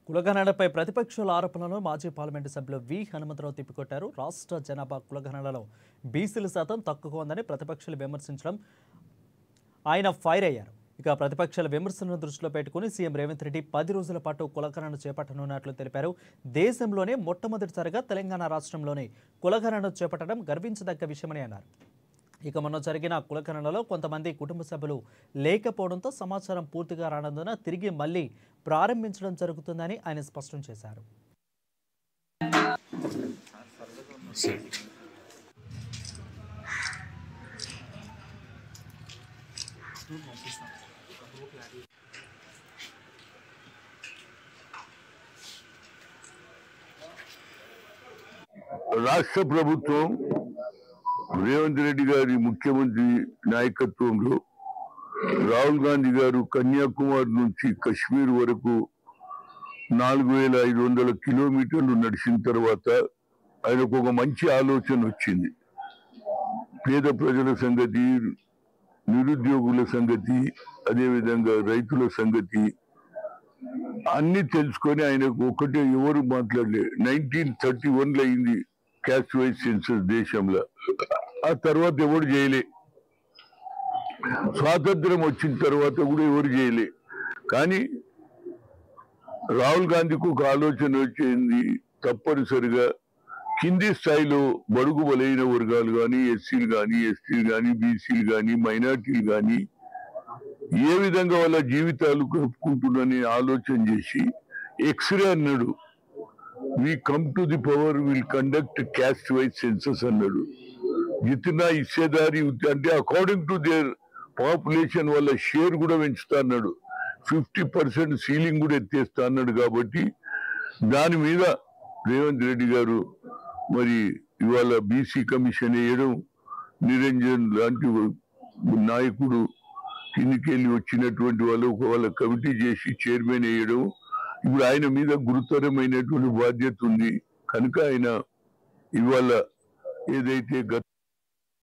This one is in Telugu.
కులగణనపై ప్రతిపక్షాల ఆరోపణలను మాజీ పార్లమెంటు సభ్యులు వి హనుమంతరావు తిప్పికొట్టారు. రాష్ట్ర జనాభా కులగణనలో బీసీల శాతం తక్కువగా ఉందని ప్రతిపక్షాలు విమర్శించడం ఆయన ఫైర్ అయ్యారు. ఇక ప్రతిపక్షాల విమర్శలను దృష్టిలో పెట్టుకుని సీఎం రేవంత్ రెడ్డి 10 రోజుల పాటు కులగణన చేపట్టనున్నట్లు తెలిపారు. దేశంలోనే మొట్టమొదటిసారిగా తెలంగాణ రాష్ట్రంలోనే కులగణన చేపట్టడం గర్వించదగ్గ విషయమని అన్నారు. ఇక మొన్న జరిగిన కులగణనలో కొంతమంది కుటుంబ సభ్యులు లేకపోవడంతో సమాచారం పూర్తిగా రానందున తిరిగి మళ్లీ ప్రారంభించడం జరుగుతుందని ఆయన స్పష్టం చేశారు. రాష్ట్ర ప్రభుత్వం రేవంత్ రెడ్డి గారి ముఖ్యమంత్రి నాయకత్వంలో రాహుల్ గాంధీ గారు కన్యాకుమారి నుంచి కశ్మీర్ వరకు 4500 కిలోమీటర్లు నడిచిన తర్వాత ఆయనకు ఒక మంచి ఆలోచన వచ్చింది. పేద ప్రజల సంగతి, నిరుద్యోగుల సంగతి, అదేవిధంగా రైతుల సంగతి అన్ని తెలుసుకొని ఆయనకు ఒకటే ఎవరు మాట్లాడలే. 1931లో అయింది క్యాస్ట్ వైజ్ సెన్సస్ దేశంలో. ఆ తర్వాత ఎవరు చేయలే. స్వాతంత్రం వచ్చిన తర్వాత కూడా ఎవరు చేయలే. కానీ రాహుల్ గాంధీకి ఒక ఆలోచన వచ్చింది, తప్పనిసరిగా కింది స్థాయిలో బడుగు బలైన వర్గాలు కానీ, ఎస్సీలు కానీ, ఎస్టీలు కానీ, బీసీలు కానీ, మైనార్టీలు కానీ ఏ విధంగా వాళ్ళ జీవితాలు గడుపుకుంటున్నారని ఆలోచన చేసి ఎక్స్రే అన్నాడు. We come to the power will conduct caste wise census అన్నాడు. జితనా హిస్సేదారి అంటే అకార్డింగ్ టు దేర్ పాపులేషన్ వాళ్ళ షేర్ కూడా పెంచుతా అన్నాడు. 50% సీలింగ్ కూడా ఎత్తేస్తా అన్నాడు. కాబట్టి దాని మీద రేవంత్ రెడ్డి గారు మరి ఇవాళ బీసీ కమిషన్ వేయడం, నిరంజన్ లాంటి నాయకుడు కిందికెళ్ళి వచ్చినటువంటి వాళ్ళ కమిటీ చేసి చైర్మన్ వేయడం, ఇప్పుడు ఆయన మీద గురుతరమైనటువంటి బాధ్యత ఉంది. కనుక ఆయన ఇవాళ ఏదైతే